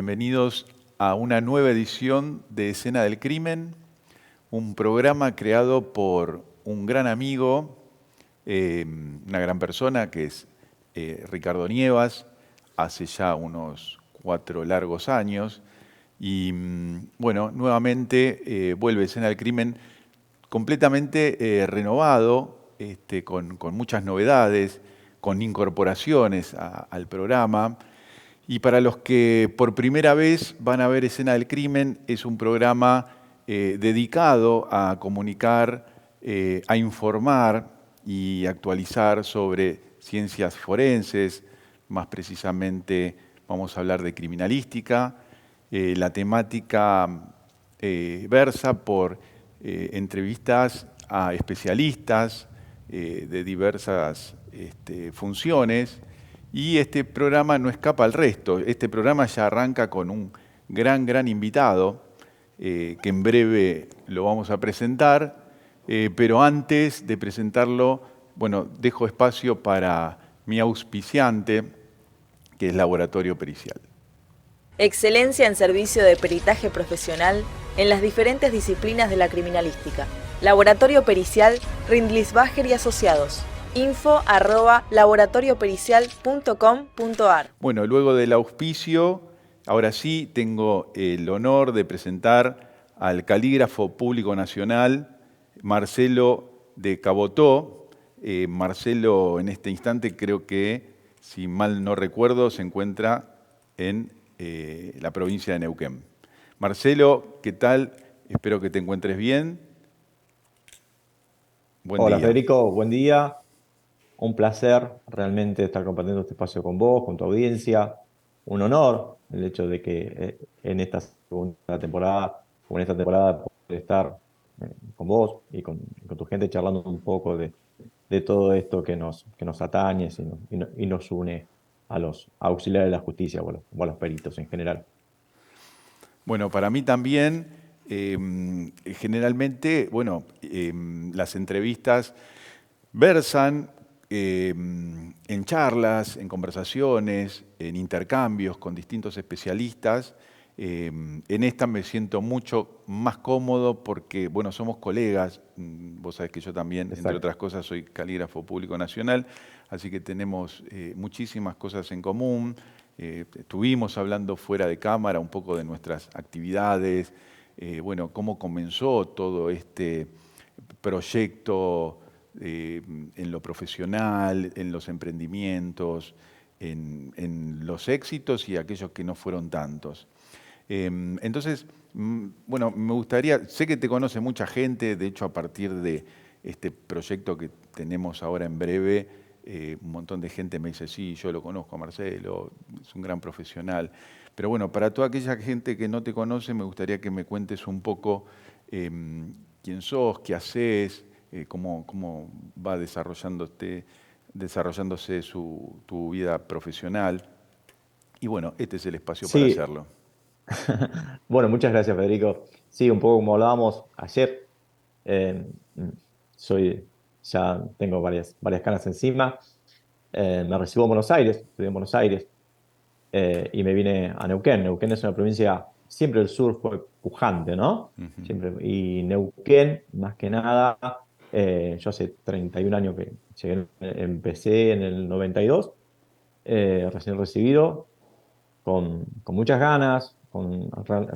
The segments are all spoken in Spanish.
Bienvenidos a una nueva edición de Escena del Crimen, un programa creado por un gran amigo, una gran persona que es Ricardo Nievas, hace ya unos 4 largos años. Y bueno, nuevamente vuelve Escena del Crimen completamente renovado, con muchas novedades, con incorporaciones al programa. Y para los que por primera vez van a ver Escena del Crimen, es un programa dedicado a comunicar, a informar y actualizar sobre ciencias forenses. Más precisamente vamos a hablar de criminalística. La temática versa por entrevistas a especialistas de diversas funciones. Y este programa no escapa al resto. Este programa ya arranca con un gran invitado, que en breve lo vamos a presentar. Pero antes de presentarlo, bueno, dejo espacio para mi auspiciante, que es Laboratorio Pericial. Excelencia en servicio de peritaje profesional en las diferentes disciplinas de la criminalística. Laboratorio Pericial Rindlisbacher y Asociados. info@laboratoriopericial.com.ar. Bueno, luego del auspicio, ahora sí tengo el honor de presentar al calígrafo público nacional, Marcelo de Cabotó. Marcelo en este instante creo que, si mal no recuerdo, se encuentra en la provincia de Neuquén. Marcelo, ¿qué tal? Espero que te encuentres bien. Buen Hola día. Federico, buen día. Un placer realmente estar compartiendo este espacio con vos, con tu audiencia. Un honor el hecho de que en esta segunda temporada o en esta temporada poder estar con vos y con tu gente charlando un poco de todo esto que nos atañe y nos une a los auxiliares de la justicia o a los peritos en general. Bueno, para mí también, generalmente, bueno, las entrevistas versan en charlas, en conversaciones, en intercambios con distintos especialistas. En esta me siento mucho más cómodo porque, bueno, somos colegas. Vos sabés que yo también, entre Exacto. otras cosas, soy calígrafo público nacional, así que tenemos muchísimas cosas en común. Estuvimos hablando fuera de cámara un poco de nuestras actividades, bueno, cómo comenzó todo este proyecto en lo profesional, en los emprendimientos, en los éxitos y aquellos que no fueron tantos. Entonces, bueno, me gustaría, sé que te conoce mucha gente, de hecho a partir de este proyecto que tenemos ahora en breve, un montón de gente me dice, sí, yo lo conozco a Marcelo, es un gran profesional. Pero bueno, para toda aquella gente que no te conoce, me gustaría que me cuentes un poco quién sos, qué haces, cómo va desarrollándose tu vida profesional. Y bueno, este es el espacio para Sí, hacerlo. bueno, muchas gracias Federico. Sí, un poco como hablábamos ayer. Eh, ya tengo varias canas encima. Me recibo en Buenos Aires, estudié en Buenos Aires y me vine a Neuquén. Neuquén es una provincia, siempre el sur fue pujante, ¿no? Ujú. Siempre, y Neuquén, más que nada, yo hace 31 años que empecé en el 92, recién recibido, con muchas ganas,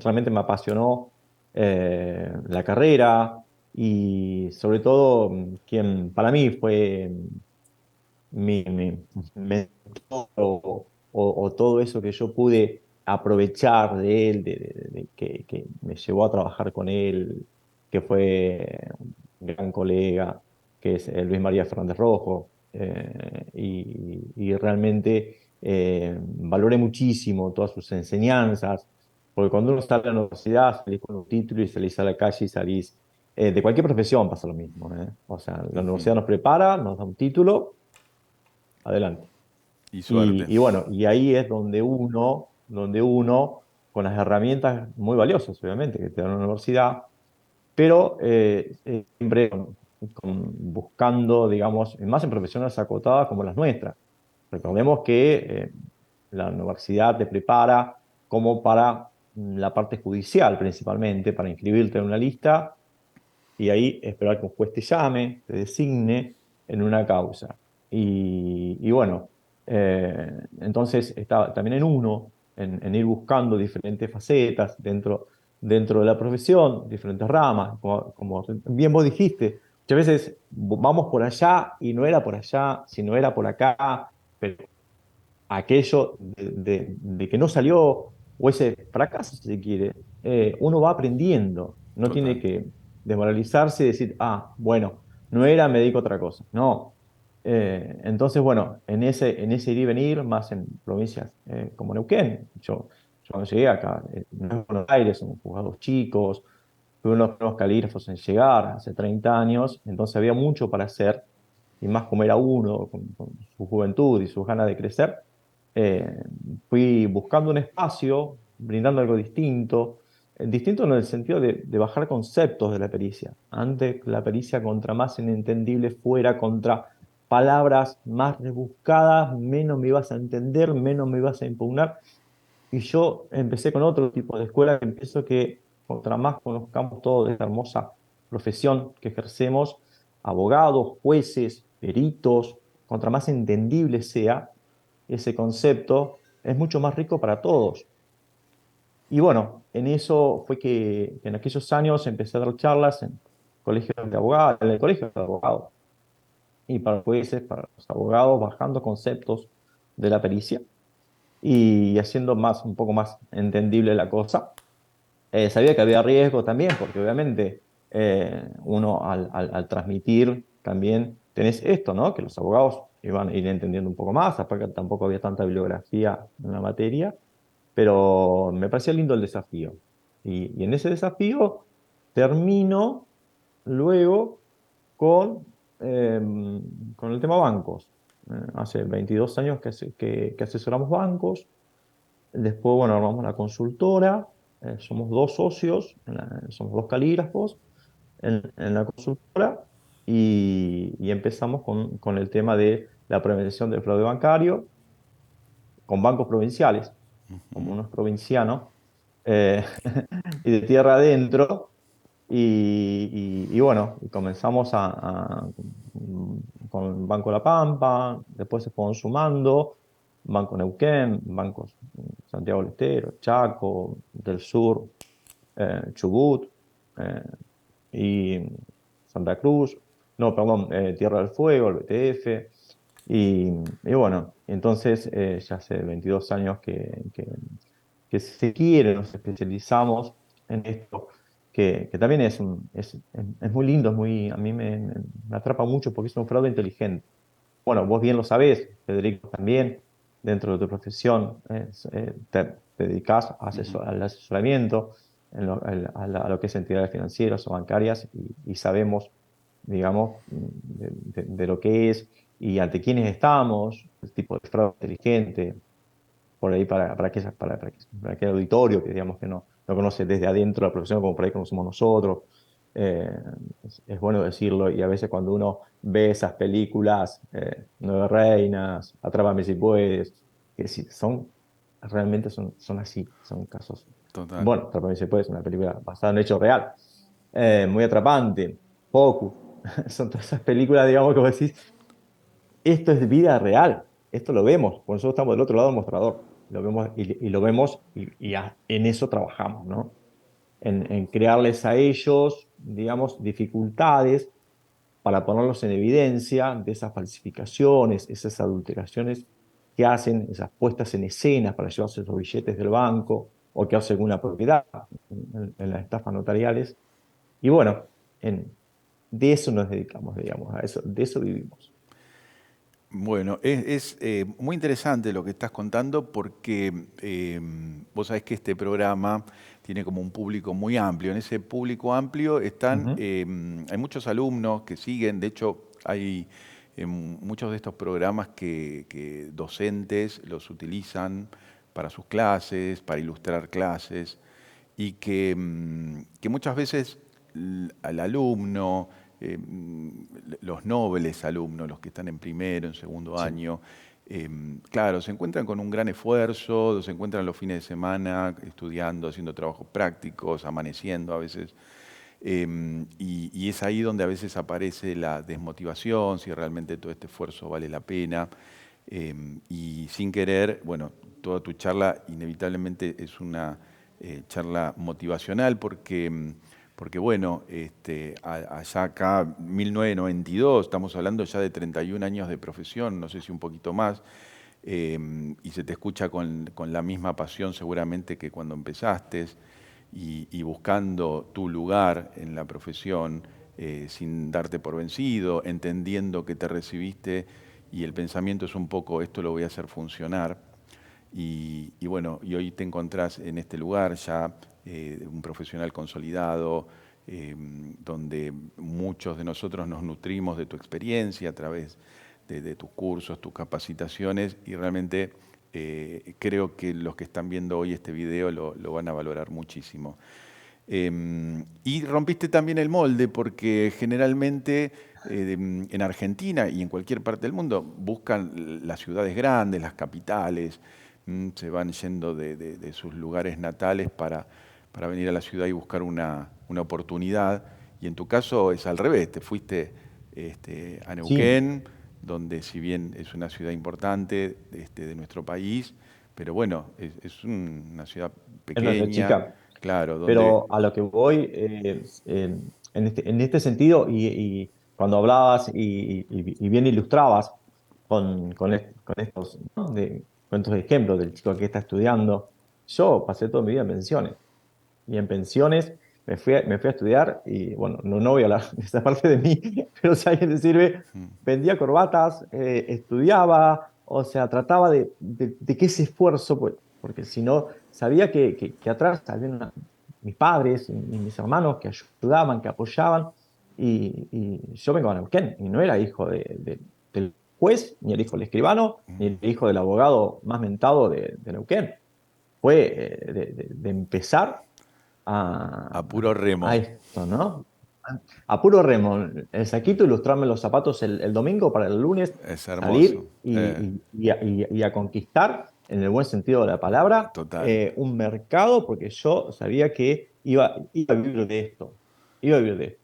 realmente me apasionó la carrera y sobre todo quien para mí fue mi mentor o todo eso que yo pude aprovechar de él, que me llevó a trabajar con él, que fue un gran colega, que es Luis María Fernández Rojo, y realmente valoré muchísimo todas sus enseñanzas, porque cuando uno sale a la universidad, salís con un título y salís a la calle y salís, de cualquier profesión pasa lo mismo, ¿eh? O sea, la Ujú. universidad nos prepara, nos da un título, adelante. Y suerte. Y bueno, y ahí es donde uno, con las herramientas muy valiosas, obviamente, que te da la universidad, pero siempre buscando, digamos, más en profesiones acotadas como las nuestras. Recordemos que la universidad te prepara como para la parte judicial principalmente, para inscribirte en una lista y ahí esperar que un juez te llame, te designe en una causa. Y bueno, entonces está también en uno, en ir buscando diferentes facetas dentro de la profesión, diferentes ramas, como bien vos dijiste, muchas veces vamos por allá y no era por allá, sino era por acá, pero aquello de que no salió, o ese fracaso, si se quiere, uno va aprendiendo, no tiene Total. que desmoralizarse y decir, ah, bueno, no era, me dedico a otra cosa. No. Entonces, bueno, en ese ir y venir, más en provincias como Neuquén, yo cuando llegué acá, en Buenos Aires, somos juzgados chicos, fui uno de los primeros calígrafos en llegar hace 30 años, entonces había mucho para hacer, y más como era uno, con su juventud y sus ganas de crecer, eh, fui buscando un espacio, brindando algo distinto, distinto en el sentido de bajar conceptos de la pericia. Antes la pericia contra más inentendible fuera, contra palabras más rebuscadas, menos me ibas a entender, menos me ibas a impugnar. Y yo empecé con otro tipo de escuela, que empiezo que contra más conozcamos toda esta hermosa profesión que ejercemos, abogados, jueces, peritos, contra más entendible sea ese concepto, es mucho más rico para todos. Y bueno, en eso fue que en aquellos años empecé a dar charlas en colegios de abogados, en el colegio de abogados, y para los jueces, para los abogados, bajando conceptos de la pericia y haciendo un poco más entendible la cosa. Sabía que había riesgo también, porque obviamente uno al transmitir también tenés esto, ¿no? Que los abogados iban a ir entendiendo un poco más, aparte tampoco había tanta bibliografía en la materia, pero me parecía lindo el desafío. Y en ese desafío termino luego con, eh, con el tema bancos. Hace 22 años que asesoramos bancos. Después, bueno, armamos la consultora, somos dos socios, somos dos calígrafos en la consultora y empezamos con el tema de la prevención del fraude bancario con bancos provinciales, como uno es provinciano, eh, y de tierra adentro. Y bueno, y comenzamos con Banco La Pampa, después se fueron sumando Banco Neuquén, bancos Santiago del Estero, Chaco, del Sur, Chubut eh, y Santa Cruz, no, perdón, Tierra del Fuego, el BTF. Y bueno, entonces ya hace 22 años que se quiere, nos especializamos en esto, que también es muy lindo, a mí me atrapa mucho porque es un fraude inteligente. Bueno, vos bien lo sabés, Federico, también, dentro de tu profesión, te dedicás al asesoramiento a lo que es entidades financieras o bancarias y sabemos, digamos, de lo que es y ante quiénes estamos, el tipo de fraude inteligente, por ahí para aquel auditorio que digamos que no conoce desde adentro la profesión como por ahí conocemos nosotros. Eh, es bueno decirlo y a veces cuando uno ve esas películas, Nueve Reinas, Atrápame si puedes, que sí, realmente son así, son casos. Total. Bueno, Atrápame si puedes, una película basada en un hecho real, muy atrapante, Focus, son todas esas películas, digamos, que vos decís, esto es vida real, esto lo vemos, por nosotros estamos del otro lado del mostrador, lo vemos y lo vemos en eso trabajamos, ¿no? En crearles a ellos, digamos, dificultades para ponerlos en evidencia de esas falsificaciones, esas adulteraciones que hacen, esas puestas en escena para llevarse los billetes del banco o que hacen alguna propiedad en las estafas notariales. Y bueno, de eso nos dedicamos, digamos, de eso vivimos. Bueno, es muy interesante lo que estás contando porque vos sabés que este programa tiene como un público muy amplio. En ese público amplio Ujú. hay muchos alumnos que siguen, de hecho hay muchos de estos programas que docentes los utilizan para sus clases, para ilustrar clases y que muchas veces al alumno, los nobles alumnos, los que están en primero, en segundo Sí. año, claro, se encuentran con un gran esfuerzo, se encuentran los fines de semana estudiando, haciendo trabajos prácticos, amaneciendo a veces. Y es ahí donde a veces aparece la desmotivación, si realmente todo este esfuerzo vale la pena. Y sin querer, bueno, toda tu charla inevitablemente es una charla motivacional porque bueno, allá acá, 1992, estamos hablando ya de 31 años de profesión, no sé si un poquito más, y se te escucha con la misma pasión seguramente que cuando empezaste y buscando tu lugar en la profesión, sin darte por vencido, entendiendo que te recibiste y el pensamiento es un poco, esto lo voy a hacer funcionar. Y bueno, y hoy te encontrás en este lugar ya, un profesional consolidado, donde muchos de nosotros nos nutrimos de tu experiencia a través de tus cursos, tus capacitaciones, y realmente creo que los que están viendo hoy este video lo van a valorar muchísimo. Y rompiste también el molde porque generalmente en Argentina y en cualquier parte del mundo buscan las ciudades grandes, las capitales, se van yendo de sus lugares natales para venir a la ciudad y buscar una oportunidad. Y en tu caso es al revés, te fuiste a Sí, Neuquén, donde si bien es una ciudad importante de nuestro país, pero bueno, es una ciudad es una ciudad pequeña, chica, claro, pero donde... a lo que voy en este sentido, y cuando hablabas y bien ilustrabas con estos, ¿no? Con estos ejemplos del chico que está estudiando, yo pasé toda mi vida en pensiones. Y en pensiones me fui a estudiar y bueno, no voy a hablar de esa parte de mí, pero si a alguien le sirve, vendía corbatas, estudiaba, o sea, trataba de que ese esfuerzo, pues, porque si no, sabía que atrás habían mis padres y mis hermanos que ayudaban, que apoyaban, y yo vengo a Neuquén y no era hijo del juez, ni el hijo del escribano, ni el hijo del abogado más mentado de Neuquén. Fue de empezar A puro a remo. esto, ¿no? A puro remo, el saquito, ilustrarme los zapatos el domingo para el lunes Es hermoso. salir y a conquistar, en el buen sentido de la palabra, Total. un mercado, porque yo sabía que iba a vivir de esto, iba a vivir de esto.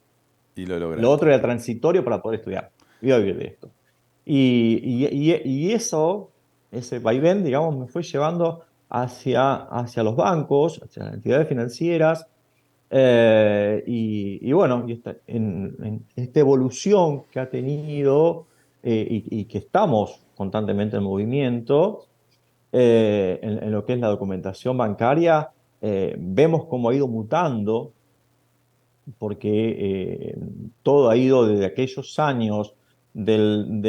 Y lo Lo lograste. otro era transitorio para poder estudiar, iba a vivir de esto. Y eso, ese vaivén, digamos, me fue llevando hacia los bancos, hacia las entidades financieras, y bueno, en esta evolución que ha tenido y que estamos constantemente en movimiento, en lo que es la documentación bancaria, vemos cómo ha ido mutando, porque todo ha ido desde aquellos años del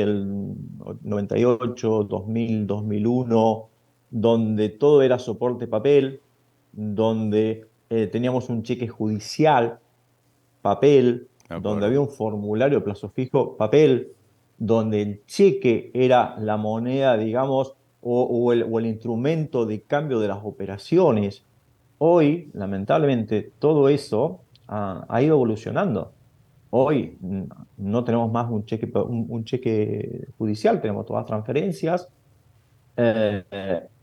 98, 2000, 2001, donde todo era soporte papel, donde teníamos un cheque judicial, papel, Me donde acuerdo. había un formulario de plazo fijo, papel, donde el cheque era la moneda, digamos, o el instrumento de cambio de las operaciones. Hoy, lamentablemente, todo eso ha ido evolucionando. Hoy no tenemos más un cheque judicial, tenemos todas transferencias.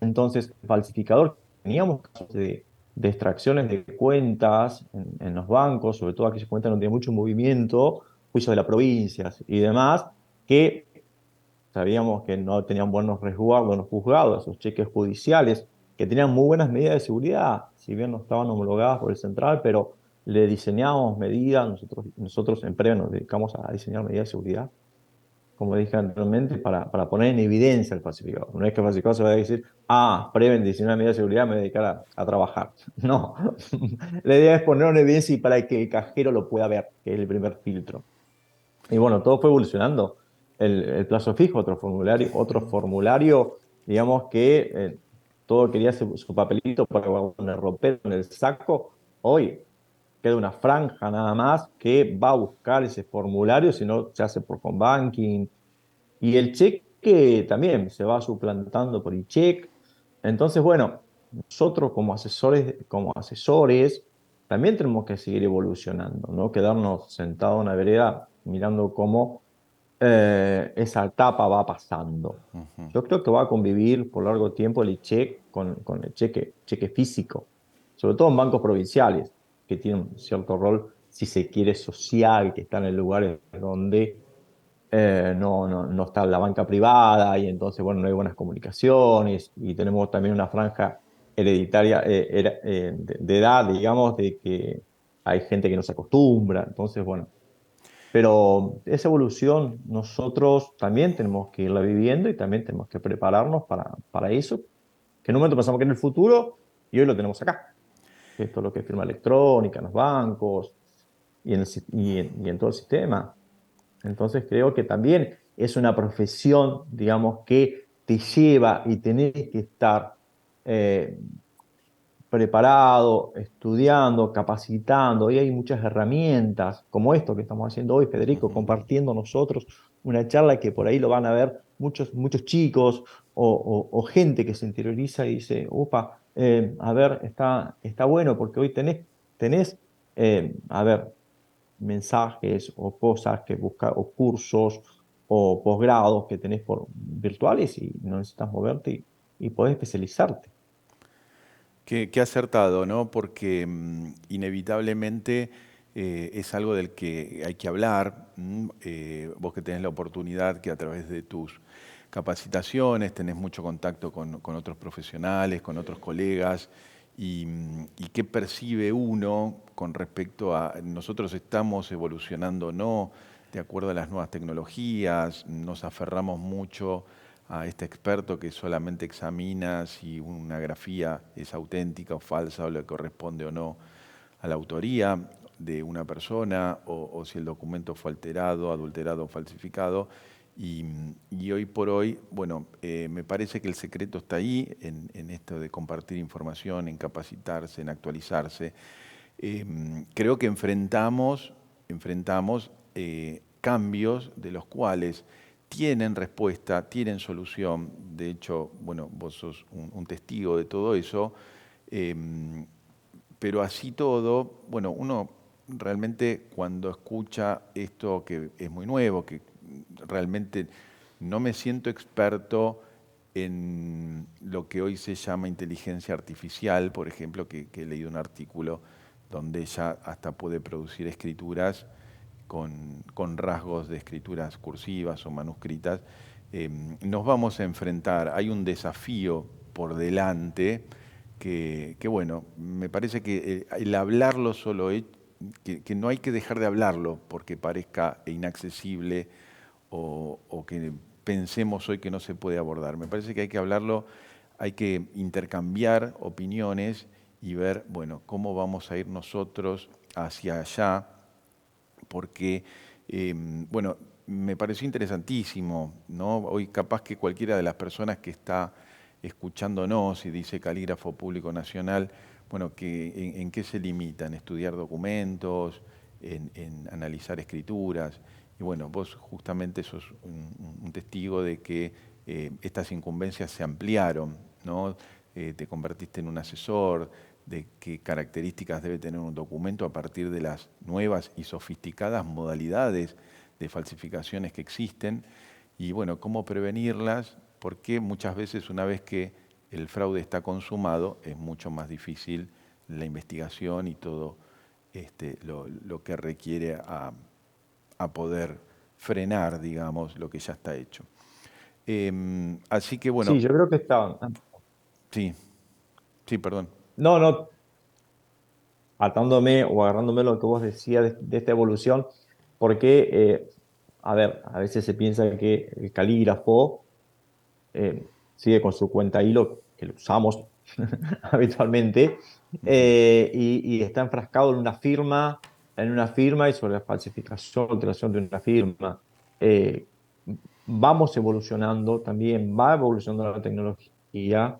Entonces, el falsificador, teníamos casos de extracciones de cuentas en los bancos, sobre todo aquellas cuentas donde tiene mucho movimiento, juicios de las provincias y demás, que sabíamos que no tenían buenos resguardos en los juzgados, esos cheques judiciales, que tenían muy buenas medidas de seguridad, si bien no estaban homologadas por el central, pero le diseñábamos medidas, nosotros en Preve nos dedicamos a diseñar medidas de seguridad, como dije anteriormente, para poner en evidencia el falsificador. No es que el falsificador se va a decir, Preve diseñó una medida de seguridad, me voy a dedicar a trabajar. No, la idea es ponerlo en evidencia y para que el cajero lo pueda ver, que es el primer filtro. Y bueno, todo fue evolucionando. El plazo fijo, otro formulario, digamos que todo quería su papelito para guardar en el ropero, en el saco. Hoy queda una franja nada más que va a buscar ese formulario, si no se hace por home banking. Y el cheque también se va suplantando por el cheque. Entonces, bueno, nosotros como asesores también tenemos que seguir evolucionando, no quedarnos sentados en una vereda mirando cómo esa etapa va pasando. Ujú. Yo creo que va a convivir por largo tiempo el cheque con el cheque físico, sobre todo en bancos provinciales, que tienen un cierto rol, si se quiere, social, que están en lugares donde no está la banca privada y entonces, bueno, no hay buenas comunicaciones y tenemos también una franja hereditaria de edad, digamos, de que hay gente que no se acostumbra. Entonces, bueno, pero esa evolución nosotros también tenemos que irla viviendo y también tenemos que prepararnos para eso, que en un momento pensamos que en el futuro y hoy lo tenemos acá. Esto es lo que es firma electrónica en los bancos y en todo el sistema. Entonces creo que también es una profesión, digamos, que te lleva y tenés que estar eh, preparado, estudiando, capacitando. Y hay muchas herramientas como esto que estamos haciendo hoy, Federico, Ujú. compartiendo nosotros una charla que por ahí lo van a ver muchos chicos o gente que se interioriza y dice, opa, a ver, está bueno porque hoy tenés a ver, mensajes o cosas que buscar o cursos o posgrados que tenés por virtuales y no necesitas moverte y podés especializarte. Qué acertado, ¿no? Porque inevitablemente es algo del que hay que hablar. Vos que tenés la oportunidad que a través de tus capacitaciones tenés mucho contacto con otros profesionales, con otros colegas, y qué percibe uno con respecto a nosotros estamos evolucionando o no, de acuerdo a las nuevas tecnologías, nos aferramos mucho a este experto que solamente examina si una grafía es auténtica o falsa o le corresponde o no a la autoría de una persona o si el documento fue alterado, adulterado o falsificado. Y, y hoy por hoy, bueno, me parece que el secreto está ahí, en esto de compartir información, en capacitarse, en actualizarse. Creo que enfrentamos cambios de los cuales tienen respuesta, tienen solución. De hecho, bueno, vos sos un testigo de todo eso. Em, pero así todo, bueno, uno realmente cuando escucha esto que es muy nuevo, que realmente no me siento experto en lo que hoy se llama inteligencia artificial, por ejemplo, que he leído un artículo donde ella hasta puede producir escrituras con rasgos de escrituras cursivas o manuscritas. Nos vamos a enfrentar, hay un desafío por delante bueno, me parece que el hablarlo solo, que no hay que dejar de hablarlo porque parezca inaccesible o que pensemos hoy que no se puede abordar. Me parece que hay que hablarlo, hay que intercambiar opiniones y ver, bueno, cómo vamos a ir nosotros hacia allá, porque, bueno, me pareció interesantísimo, ¿no? Hoy capaz que cualquiera de las personas que está escuchándonos y dice Calígrafo Público Nacional, bueno, en qué se limita? En estudiar documentos, en analizar escrituras. Y bueno, vos justamente sos un testigo de que estas incumbencias se ampliaron, ¿no? Te convertiste en un asesor, de qué características debe tener un documento a partir de las nuevas y sofisticadas modalidades de falsificaciones que existen y bueno, cómo prevenirlas, porque muchas veces una vez que el fraude está consumado es mucho más difícil la investigación y todo lo que requiere a poder frenar, digamos, lo que ya está hecho. Así que bueno, Sí, yo creo que está. sí, sí, perdón. No, no, atándome o agarrándome lo que vos decías de esta evolución, porque, a ver, a veces se piensa que el calígrafo sigue con su cuenta hilo, que lo usamos habitualmente, Ujú. y está enfrascado en una firma y sobre la falsificación, alteración de una firma. Eh, Vamos evolucionando también, va evolucionando la tecnología,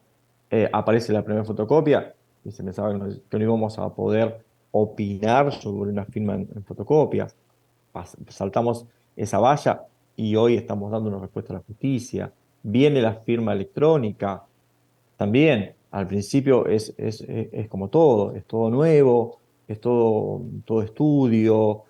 aparece la primera fotocopia y se pensaba que no íbamos a poder opinar sobre una firma en fotocopia. Saltamos esa valla y hoy estamos dando una respuesta a la justicia. Viene la firma electrónica, también, al principio es como todo, es todo nuevo, es todo estudio,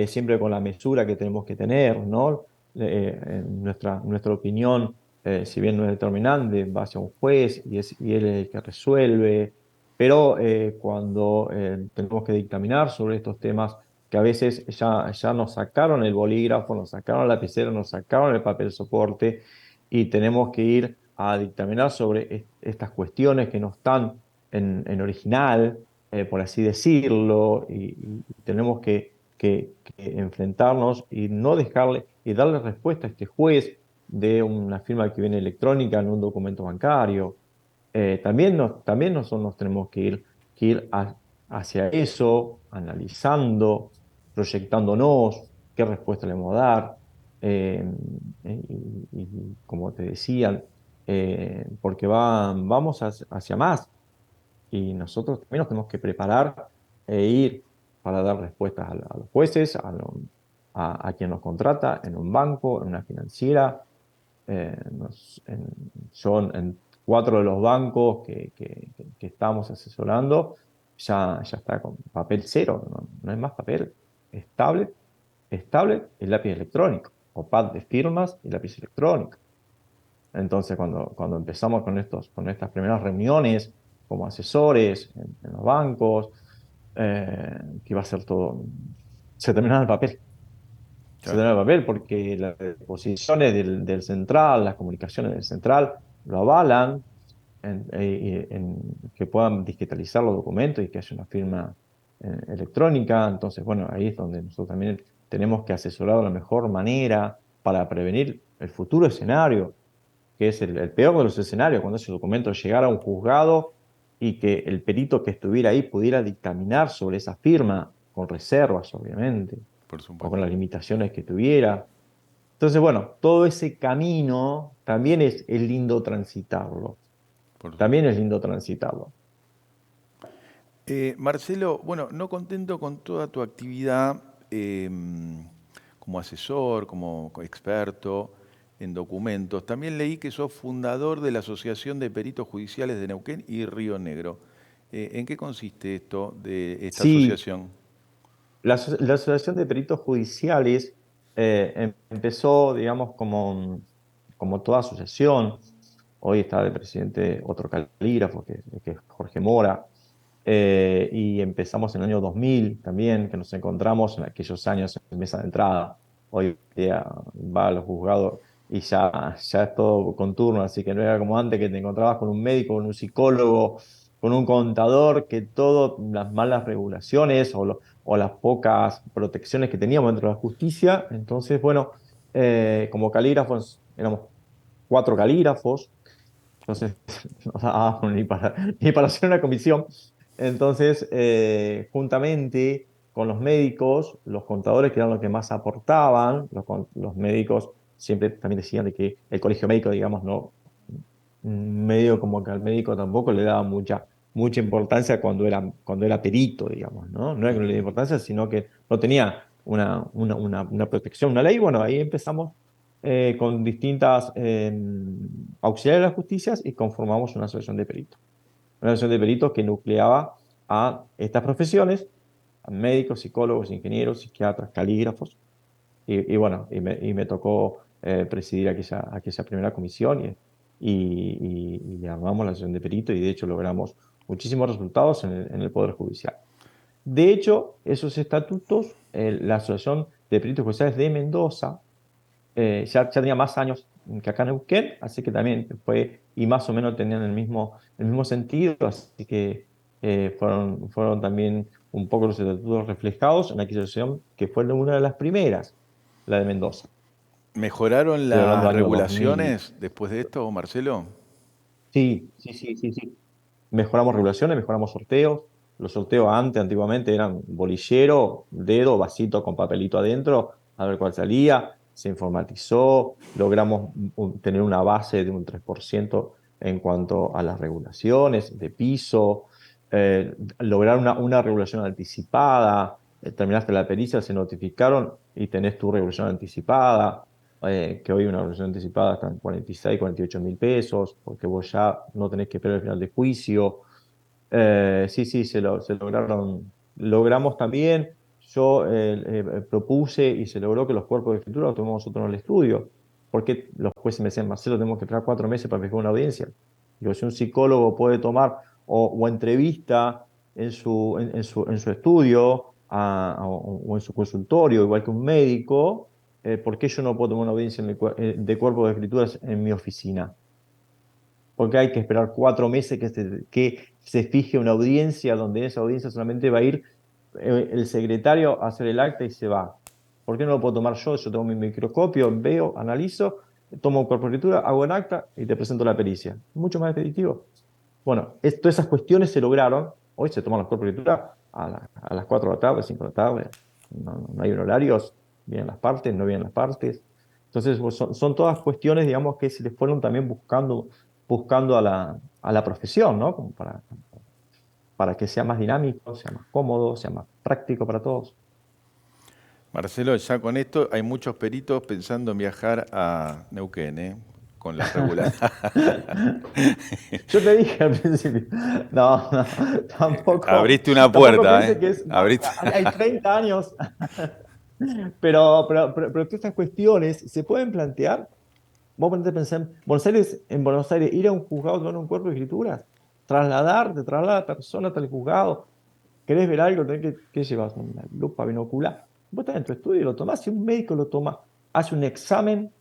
siempre con la mesura que tenemos que tener, ¿no? en nuestra opinión, si bien no es determinante, va hacia un juez y él es el que resuelve, pero cuando tenemos que dictaminar sobre estos temas, que a veces ya nos sacaron el bolígrafo, nos sacaron el lapicero, nos sacaron el papel soporte y tenemos que ir a dictaminar sobre estas cuestiones que no están en original, por así decirlo, y tenemos que enfrentarnos y no dejarle y darle respuesta a este juez de una firma que viene electrónica en un documento bancario. También nosotros nos tenemos que ir hacia eso, analizando, proyectándonos, qué respuesta le vamos a dar. eh, y como te decían, porque vamos hacia más y nosotros también nos tenemos que preparar e ir para dar respuestas a los jueces, a quien nos contrata, en un banco, en una financiera. Yo en 4 de los bancos que estamos asesorando, ya está con papel cero, no hay más papel. Estable, estable el lápiz electrónico, o pad de firmas y lápiz electrónico. Entonces, cuando empezamos con estas primeras reuniones como asesores en los bancos, que iba a ser todo, se terminaba el papel. Se Claro. terminaba el papel porque las posiciones del central, las comunicaciones del central lo avalan en que puedan digitalizar los documentos y que haya una firma electrónica. Entonces, bueno, ahí es donde nosotros también tenemos que asesorar de la mejor manera para prevenir el futuro escenario, que es el peor de los escenarios, cuando ese documento llegara a un juzgado y que el perito que estuviera ahí pudiera dictaminar sobre esa firma, con reservas, obviamente, Por o con supuesto. las limitaciones que tuviera. Entonces, bueno, todo ese camino también es lindo transitarlo. Por También supuesto. es lindo transitarlo. Marcelo, bueno, no contento con toda tu actividad como asesor, como experto en documentos, también leí que sos fundador de la Asociación de Peritos Judiciales de Neuquén y Río Negro. ¿En qué consiste esto de esta Sí, asociación? la Asociación de Peritos Judiciales empezó, digamos, como toda asociación. Hoy está de presidente otro calígrafo, que es Jorge Mora. Y empezamos en el año 2000 también, que nos encontramos en aquellos años en mesa de entrada. Hoy día va a los juzgados y ya es todo con turno, así que no era como antes que te encontrabas con un médico, con un psicólogo, con un contador, que todas las malas regulaciones o las pocas protecciones que teníamos dentro de la justicia. Entonces, bueno, como calígrafos éramos 4 calígrafos, entonces no dábamos ni para hacer una comisión. Entonces, juntamente con los médicos, los contadores, que eran los que más aportaban, los médicos siempre también decían de que el colegio médico, digamos, no, medio como que al médico tampoco le daba mucha importancia cuando era perito, digamos, ¿no? No era que no le diera Ujú. importancia, sino que no tenía una protección, una ley. Bueno, ahí empezamos con distintas auxiliares de las justicias y conformamos una asociación de peritos. Una asociación de peritos que nucleaba a estas profesiones, a médicos, psicólogos, ingenieros, psiquiatras, calígrafos, y bueno, y me tocó presidir aquella primera comisión y armamos la asociación de peritos y de hecho logramos muchísimos resultados en el Poder Judicial. De hecho, esos estatutos, la Asociación de Peritos Judiciales de Mendoza, ya tenía más años que acá en Neuquén, así que también fue, y más o menos tenían el mismo sentido, así que fueron también un poco los estatutos reflejados en aquella asociación que fue una de las primeras, la de Mendoza. ¿Mejoraron Estoy hablando las del año 2000. regulaciones después de esto, Marcelo? Sí, sí, sí, sí, sí. Mejoramos regulaciones, mejoramos sorteos. Los sorteos antiguamente eran bolillero, dedo, vasito con papelito adentro, a ver cuál salía. Se informatizó, logramos tener una base de un 3% en cuanto a las regulaciones de piso, lograr una regulación anticipada. Terminaste la pericia, se notificaron y tenés tu regulación anticipada, que hoy una resolución anticipada está en 46, 48.000 pesos, porque vos ya no tenés que esperar el final de juicio. Sí, sí, se lograron. Logramos también. yo propuse y se logró que los cuerpos de escritura los tomemos nosotros en el estudio. Porque los jueces me decían, Marcelo, tenemos que esperar 4 meses para fijar una audiencia. Digo, si un psicólogo puede tomar o entrevista en su estudio o en su consultorio, igual que un médico, ¿por qué yo no puedo tomar una audiencia de cuerpos de escrituras en mi oficina? Porque hay que esperar 4 meses que se fije una audiencia donde en esa audiencia solamente va a ir el secretario a hacer el acta y se va. ¿Por qué no lo puedo tomar yo? Yo tengo mi microscopio, veo, analizo, tomo un cuerpo de escritura, hago el acta y te presento la pericia. Mucho más expeditivo. Bueno, todas esas cuestiones se lograron. Hoy se toman los cuerpos de escritura a las 4 de la tarde, 5 de la tarde. No hay horarios, vienen las partes, no vienen las partes. Entonces, pues, son todas cuestiones, digamos, que se les fueron también buscando a la profesión, ¿no? Como para que sea más dinámico, sea más cómodo, sea más práctico para todos. Marcelo, ya con esto hay muchos peritos pensando en viajar a Neuquén, ¿eh? Con la regular. Yo te dije al principio, no, tampoco, Abriste una tampoco puerta, piense ¿eh? que es, Abriste... hay 30 años, pero todas estas cuestiones se pueden plantear. Vos ponete a pensar en Buenos Aires, ir a un juzgado con un cuerpo de escrituras, trasladar a persona hasta el juzgado. ¿Querés ver algo? ¿Qué llevas? Una lupa binocular. Vos estás en tu estudio y lo tomás. Si un médico lo toma, hace un examen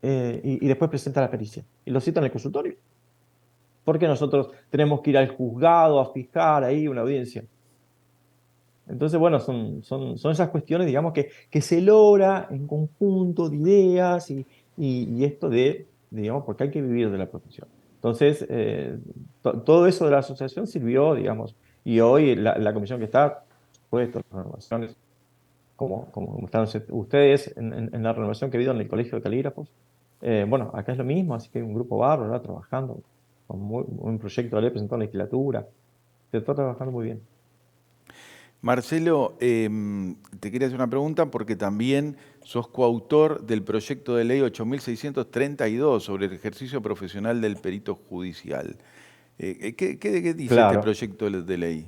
y después presenta la pericia. Y lo cita en el consultorio. Porque nosotros tenemos que ir al juzgado a fijar ahí una audiencia. Entonces, bueno, son esas cuestiones, digamos, que se logra en conjunto de ideas y esto digamos, porque hay que vivir de la profesión. Entonces, todo eso de la asociación sirvió, digamos, y hoy la comisión que está, puesto las renovaciones, como están ustedes en la renovación que ha habido en el Colegio de Calígrafos, bueno, acá es lo mismo, así que hay un grupo bárbaro, ¿verdad? Trabajando con un proyecto de ley presentado en la legislatura, se está trabajando muy bien. Marcelo, te quería hacer una pregunta porque también sos coautor del proyecto de ley 8632 sobre el ejercicio profesional del perito judicial. ¿Qué dice este Claro. proyecto de ley?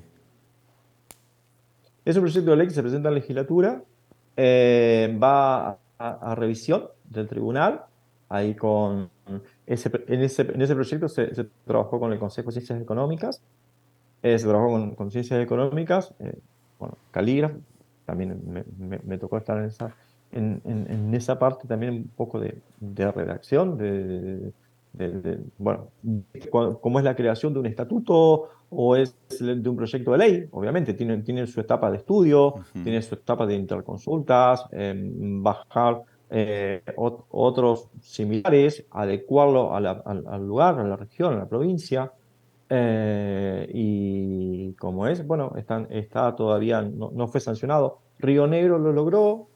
Es un proyecto de ley que se presenta en la legislatura, va a revisión del tribunal, ahí en ese proyecto se trabajó con el Consejo de Ciencias Económicas, se trabajó con Ciencias Económicas, bueno, calígrafo, también me tocó estar en esa parte también un poco de redacción, bueno, cómo es la creación de un estatuto o es de un proyecto de ley. Obviamente tiene su etapa de estudio, Ujú. tiene su etapa de interconsultas, bajar otros similares, adecuarlo al lugar, a la región, a la provincia. Y como es, bueno, está todavía, no fue sancionado. Río Negro lo logró.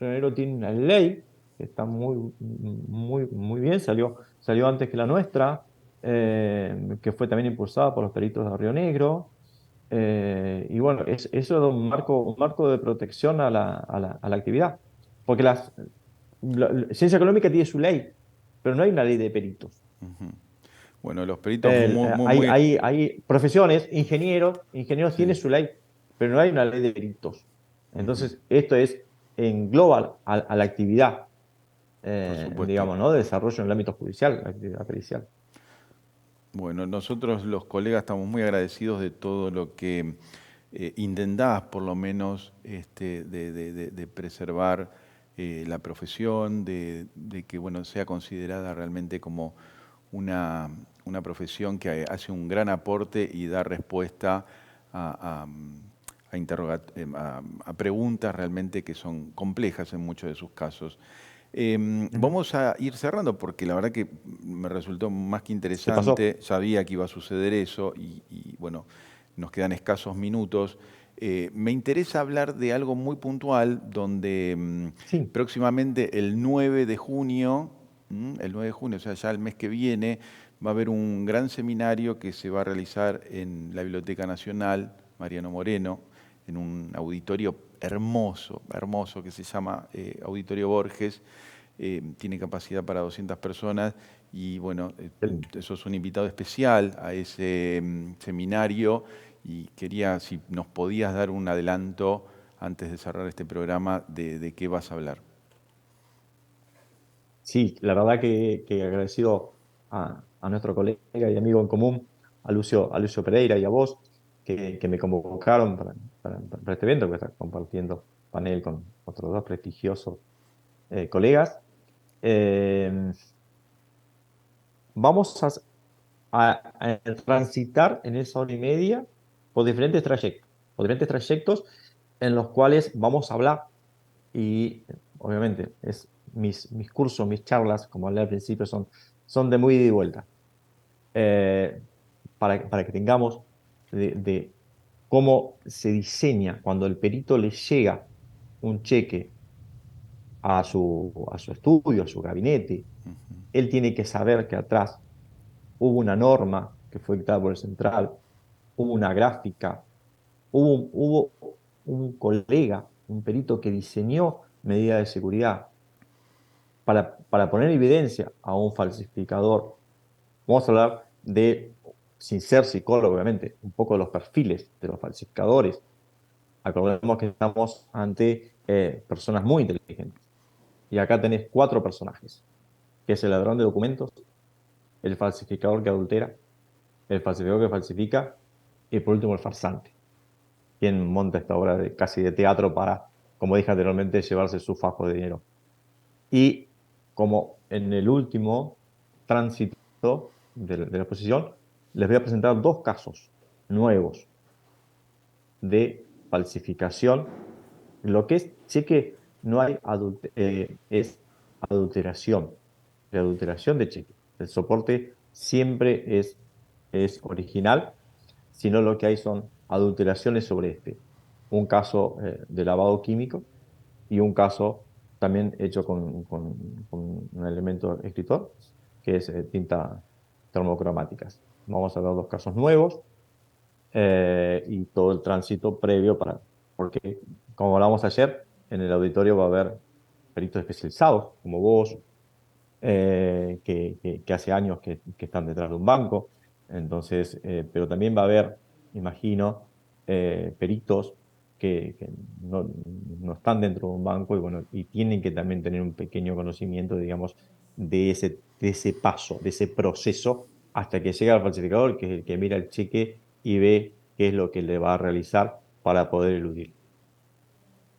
Río Negro tiene una ley que está muy, muy, muy bien, salió antes que la nuestra, que fue también impulsada por los peritos de Río Negro. Y bueno, eso es un marco de protección a la actividad. Porque la ciencia económica tiene su ley, pero no hay una ley de peritos. Bueno, los peritos Hay, hay, hay profesiones, ingenieros Sí, tienen su ley, pero no hay una ley de peritos. ujú, Entonces, esto engloba a la actividad, por supuesto. digamos, ¿no? De desarrollo en el ámbito judicial, la actividad pericial. Bueno, nosotros los colegas estamos muy agradecidos de todo lo que intentás, por lo menos, de preservar la profesión, de que bueno, sea considerada realmente como una, una profesión que hace un gran aporte y da respuesta a, a- a preguntas realmente que son complejas en muchos de sus casos. Ujú. Vamos a ir cerrando porque la verdad que me resultó más que Se pasó. interesante, sabía que iba a suceder eso y, bueno, nos quedan escasos minutos. Me interesa hablar de algo muy puntual donde Sí. próximamente el 9 de junio, el 9 de junio, o sea, ya el mes que viene, va a haber un gran seminario que se va a realizar en la Biblioteca Nacional Mariano Moreno, en un auditorio hermoso, hermoso, que se llama Auditorio Borges. Tiene capacidad para 200 personas y bueno, sos un invitado especial a ese seminario y quería si nos podías dar un adelanto antes de cerrar este programa, de qué vas a hablar. Sí, la verdad que agradecido a nuestro colega y amigo en común, a Lucio Pereira y a vos, que me convocaron para este evento, que está compartiendo panel con otros dos prestigiosos colegas. Eh, Vamos a transitar en esa hora y media por diferentes trayectos en los cuales vamos a hablar y obviamente mis cursos, mis charlas, como hablé al principio, son de muy ida y vuelta. Eh, para que tengamos de cómo se diseña cuando el perito le llega un cheque a su estudio, a su gabinete, él tiene que saber que atrás hubo una norma que fue dictada por el central, hubo una gráfica, hubo un colega, un perito que diseñó medidas de seguridad para poner en evidencia a un falsificador. Vamos a hablar de, sin ser psicólogo, obviamente, un poco de los perfiles de los falsificadores. Acordemos que estamos ante personas muy inteligentes. Y acá tenés cuatro personajes, que es el ladrón de documentos, el falsificador que adultera, el falsificador que falsifica y por último el farsante, quien monta esta obra casi de teatro para, como dije anteriormente, llevarse su fajo de dinero. Y como en el último tránsito de la exposición, les voy a presentar dos casos nuevos de falsificación. Lo que es cheque no hay es adulteración, de adulteración de cheque. El soporte siempre es original, sino lo que hay son adulteraciones sobre este. Un caso de lavado químico y un caso también hecho con un elemento escritor, que es tinta termocromáticas. Vamos a ver dos casos nuevos y todo el tránsito previo porque, como hablamos ayer, en el auditorio va a haber peritos especializados, como vos, que hace años que están detrás de un banco. Entonces, pero también va a haber, imagino, peritos que no están dentro de un banco y, bueno, y tienen que también tener un pequeño conocimiento, digamos, de ese paso, de ese proceso, hasta que llega al falsificador, que es el que mira el cheque y ve qué es lo que le va a realizar para poder eludir.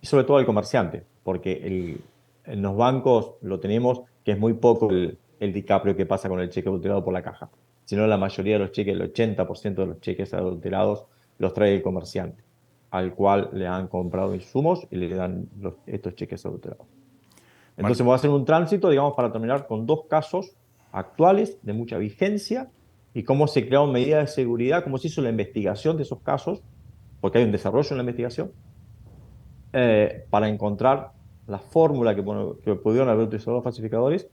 Y sobre todo al comerciante, porque en los bancos lo tenemos, que es muy poco el DiCaprio que pasa con el cheque adulterado por la caja, sino la mayoría de los cheques, el 80% de los cheques adulterados los trae el comerciante, al cual le han comprado insumos y le dan estos cheques adulterados. Mar- Entonces voy a hacer un tránsito, digamos, para terminar con dos casos actuales de mucha vigencia y cómo se crearon medidas de seguridad, cómo se hizo la investigación de esos casos, porque hay un desarrollo en la investigación, para encontrar la fórmula que pudieron haber utilizado los falsificadores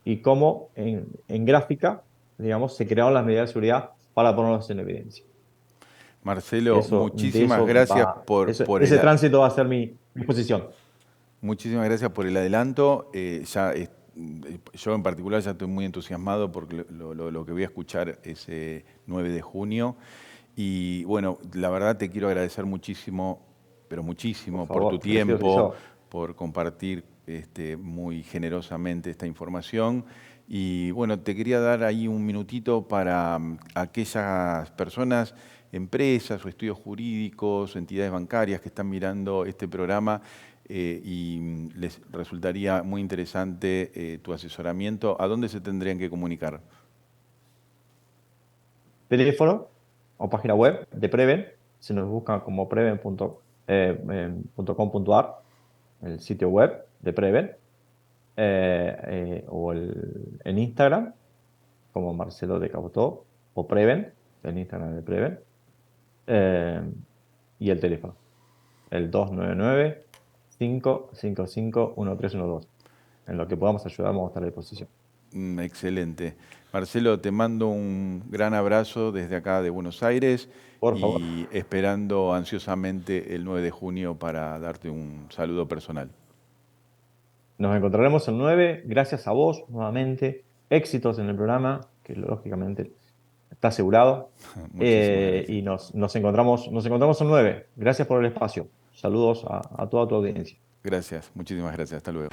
y cómo en gráfica, digamos, se crearon las medidas de seguridad para ponerlos en evidencia. Marcelo, De eso va, ese tránsito va a ser mi posición. muchísimas gracias por el adelanto. Yo en particular ya estoy muy entusiasmado porque lo que voy a escuchar ese 9 de junio. Y bueno, la verdad te quiero agradecer muchísimo, pero muchísimo, Por por tu favor, agradecido soy tiempo, yo. por compartir muy generosamente esta información. Y bueno, te quería dar ahí un minutito para aquellas personas, empresas o estudios jurídicos, entidades bancarias que están mirando este programa y les resultaría muy interesante tu asesoramiento. ¿A dónde se tendrían que comunicar? Teléfono o página web de Preven, se nos buscan como preven.com.ar, el sitio web de Preven, o en Instagram, como Marcelo de Cabotó, o Preven, el Instagram de Preven, eh, y el teléfono, el 299-555-1312. En lo que podamos ayudar, vamos a estar a disposición. Excelente. Marcelo, te mando un gran abrazo desde acá de Buenos Aires Por favor, y esperando ansiosamente el 9 de junio para darte un saludo personal. nos encontraremos el 9. Gracias a vos nuevamente. Éxitos en el programa, que lógicamente está asegurado. Muchísimas gracias. Y nos encontramos el 9. Gracias por el espacio. saludos a toda tu audiencia. Gracias, muchísimas gracias. Hasta luego.